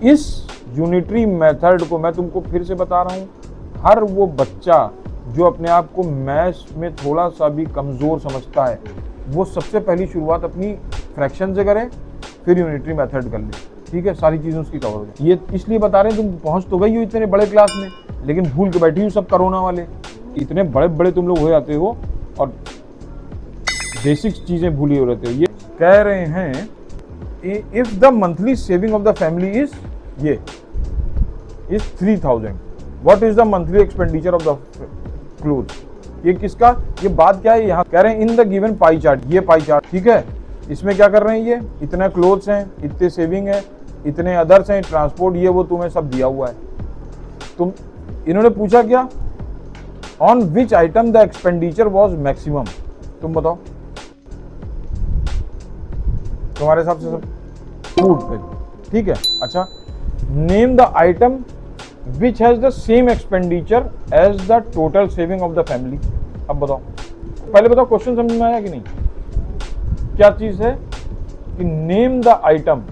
इस unitary method को मैं तुमको फिर से बता रहा हूँ, हर वो बच्चा जो अपने आप को मैथ्स में थोड़ा सा भी कमज़ोर समझता है वो सबसे पहली शुरुआत अपनी फ्रैक्शन से करे, फिर यूनिटरी मेथड कर ले, ठीक है, सारी चीज़ें उसकी कवर हो जाए। ये इसलिए बता रहे हैं, तुम पहुँच तो गई हो इतने बड़े क्लास में, लेकिन भूल के बैठी हो सब कोरोना वाले, इतने बड़े बड़े तुम लोग हो जाते हो और बेसिक चीज़ें भूली हो रहते हो। ये कह रहे हैं if the monthly saving of the family is ये is 3000, what is the monthly expenditure of the clothes. ये किसका, ये बात क्या है, यहाँ कह रहे हैं in the given pie chart, ये पाई चार्ट, ठीक है, इसमें क्या कर रहे हैं, ये इतने क्लोथ्स हैं, इतने सेविंग है, इतने अदर्स हैं, ट्रांसपोर्ट, ये वो तुम्हें सब दिया हुआ है। तुम इन्होंने पूछा क्या, on which item the expenditure was maximum, तुम बताओ, तुम्हारे हिसाब से सब फूड पे, ठीक है। अच्छा, name the item which has the same expenditure as the total saving of the family. अब बताओ, पहले बताओ क्वेश्चन समझ में आया कि नहीं, क्या चीज है कि name the item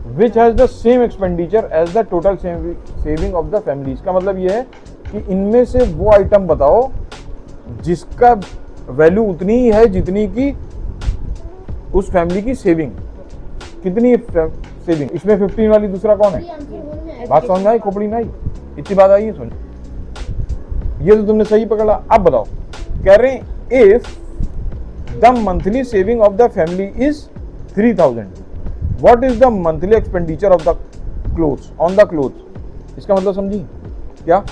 which has the same expenditure as the total saving of the family. इसका मतलब यह है कि इनमें से वो आइटम बताओ जिसका वैल्यू उतनी ही है जितनी की उस फैमिली की सेविंग, कितनी सेविंग। इसमें 15 वाली दूसरा कौन है, बात समझ में आई, खोपड़ी में आई, इतनी बात आई है, सुन, ये तो तुमने सही पकड़ा। अब बताओ, कह रहे हैं if the monthly saving of the family is 3000, what is the monthly expenditure of the clothes on the clothes. इसका मतलब समझी क्या, एक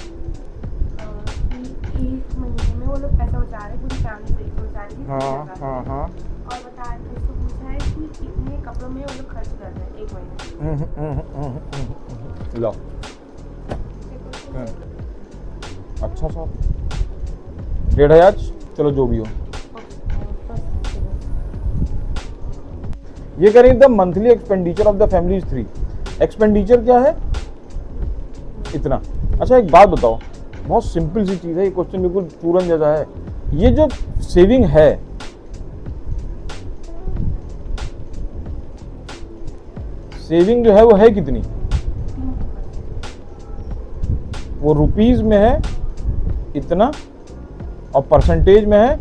महीने में वो लोग पैसा बचा रहे हैं, पूरी फैमिली पैसा बचा रही है। हाँ और बता रहे हैं, इसको पूछा है कि कितने कपड़ों में वो लोग खर्च कर रहे हैं एक महीने। लो अच्छा साहब 1500, चलो जो भी हो। ये कह रही the monthly expenditure of the family is 3। Expenditure क्या है, इतना। अच्छा एक बात बताओ, बहुत सिंपल सी चीज है, ये क्वेश्चन बिल्कुल पूरन जैसा है। ये जो सेविंग है, सेविंग जो है वो है कितनी, वो रुपीज में है इतना और परसेंटेज में है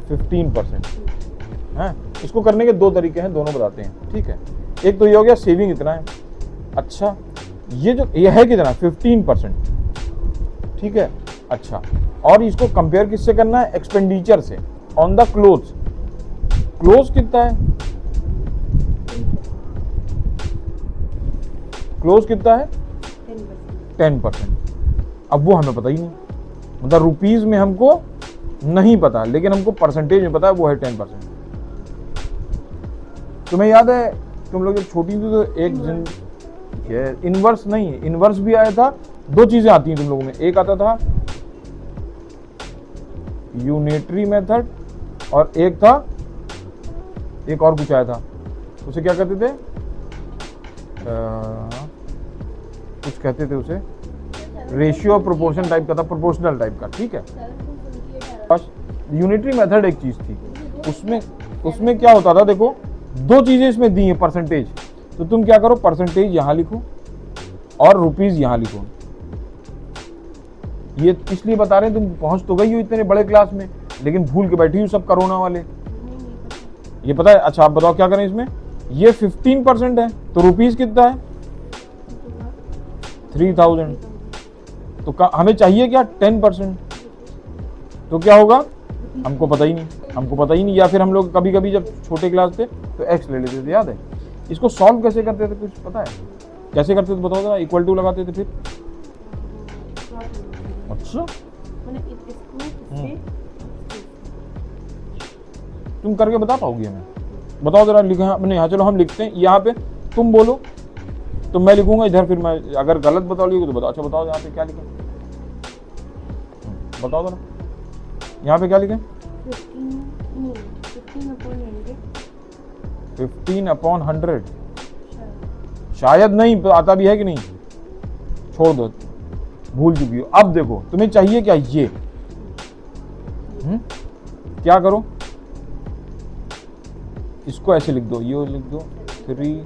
15%। है, इसको करने के दो तरीके हैं, दोनों बताते हैं, ठीक है। एक तो ये हो गया सेविंग इतना है, अच्छा ये जो ये है कितना 15%, ठीक है। अच्छा, और इसको कंपेयर किससे करना है, एक्सपेंडिचर से ऑन द क्लोथ्स। क्लोथ्स कितना है, क्लोज कितना है 10%। अब वो हमें पता ही नहीं, मतलब रुपीज में हमको नहीं पता, लेकिन हमको परसेंटेज में पता है, वो है 10%। तुम्हें याद है तुम लोग जब छोटी थी तो एक इनवर्स नहीं, इनवर्स भी आया था। दो चीजें आती हैं तुम लोगों में, एक आता था यूनिटरी मेथड और एक था, एक और कुछ आया था, उसे क्या कहते थे, कुछ कहते थे उसे, रेशियो प्रोपोर्शन टाइप का था, प्रोपोर्शनल टाइप का, ठीक है। बस यूनिटरी मेथड एक चीज थी, उसमें क्या होता था, देखो दो चीजें इसमें दी हैं, परसेंटेज, तो तुम क्या करो, परसेंटेज यहां लिखो और रुपीज यहां लिखो। ये इसलिए बता रहे हैं, तुम पहुंच तो गई हो इतने बड़े क्लास में, लेकिन भूल के बैठी हो सब कोरोना वाले, ये पता है। अच्छा आप बताओ क्या करें इसमें, ये 15% है तो रुपीज कितना है 3000, तो हमें चाहिए क्या 10%, तो क्या होगा, हमको पता ही नहीं, या फिर हम लोग कभी कभी जब छोटे क्लास थे तो एक्स ले लेते थे, याद है। इसको सॉल्व कैसे करते थे, कुछ पता है कैसे करते थे, बताओ जरा। इक्वल टू लगाते थे, फिर अच्छा तुम करके बता पाओगी हमें, बताओ जरा, लिखा मैंने यहाँ, चलो हम लिखते हैं यहाँ पे, तुम बोलो तो मैं लिखूंगा इधर, फिर मैं अगर गलत बता लिया तो बताओ। अच्छा बताओ यहाँ पे क्या लिखा, बताओ जरा यहाँ पे क्या लिखा, 15/100, शायद नहीं आता भी है कि नहीं, छोड़ दो, भूल चुकी हो। अब देखो तुम्हें चाहिए क्या, ये क्या करो, इसको ऐसे लिख दो, ये लिख दो 3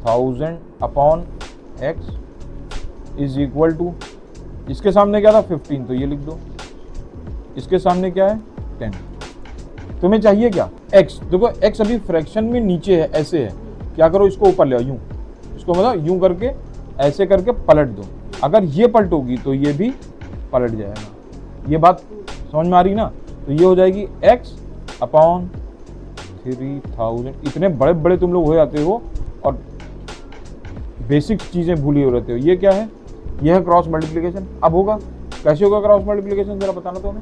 3000 upon x is equal to, इसके सामने क्या था 15, तो ये लिख दो, इसके सामने क्या है 10। तुम्हें चाहिए क्या x, देखो x अभी फ्रैक्शन में नीचे है, ऐसे है, क्या करो इसको ऊपर ले आओ, यूं, इसको मतलब यूं करके ऐसे करके पलट दो, अगर ये पलटोगी तो ये भी पलट जाएगा। ये बात समझ में आ रही ना? तो ये हो जाएगी x अपॉन 3000। इतने बड़े बड़े तुम लोग हो जाते हो और बेसिक चीज़ें भूली हो रहते हो। ये क्या है? यह है क्रॉस मल्टीप्लिकेशन। अब होगा कैसे होगा क्रॉस मल्टीप्लिकेशन, जरा बताना तो हमें।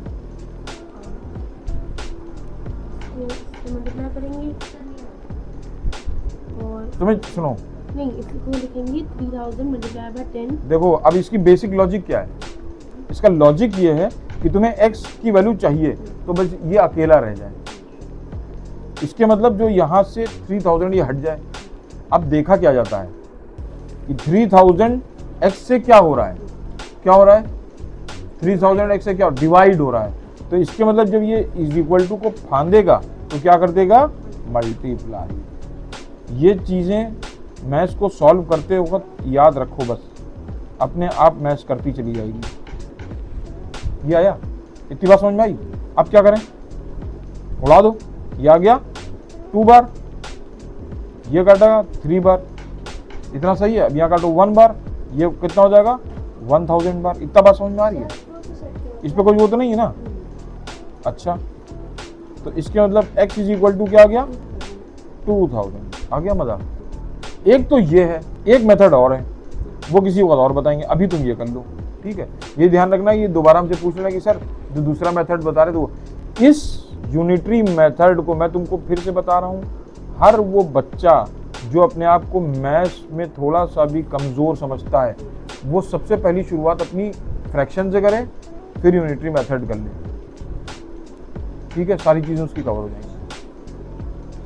मल्टीप्लाई करेंगे और तुम्हें सुनो, नहीं, इसको लिखेंगे 3000 मल्टीप्लाई बाय 10। देखो अब इसकी बेसिक लॉजिक क्या है? इसका लॉजिक ये है कि तुम्हें x की वैल्यू चाहिए तो बस ये अकेला रह जाए, इसके मतलब जो यहाँ से 3000 ये हट जाए। अब देखा क्या जाता है कि 3000 x से क्या हो रहा है, क्या हो रहा है 3000 x से क्या डिवाइड हो रहा है, तो इसके मतलब जब ये इज इक्वल टू को फांदेगा तो क्या कर देगा, मल्टीप्लाई। ये चीज़ें मैथ्स को सॉल्व करते वक्त याद रखो, बस अपने आप मैथ्स करती चली जाएगी। ये आया, इतनी बात समझ में आई? अब क्या करें, उड़ा दो, ये आ गया 2 बार, ये काटेगा 3 बार, इतना सही है। अब यहाँ काटो 1 बार, ये कितना हो जाएगा 1000 बार। इतना बात समझ में आ रही है? इस पर कोई वो तो नहीं है ना? अच्छा, तो इसके मतलब x इज इक्वल टू क्या आ गया 2000 आ गया। मजा एक तो ये है, एक मेथड और है, वो किसी वक्त और बताएंगे, अभी तुम ये कर लो, ठीक है? ये ध्यान रखना, ये दोबारा हमसे पूछ लेना कि सर जो दूसरा मेथड बता रहे थे, इस यूनिटरी मेथड को मैं तुमको फिर से बता रहा हूँ, हर वो बच्चा जो अपने आप को मैथ्स में थोड़ा सा भी कमज़ोर समझता है, वो सबसे पहली शुरुआत अपनी फ्रैक्शन से करे, फिर यूनिटरी मेथड कर ले, ठीक है? सारी चीज़ें उसकी कवर हो जाएंगी।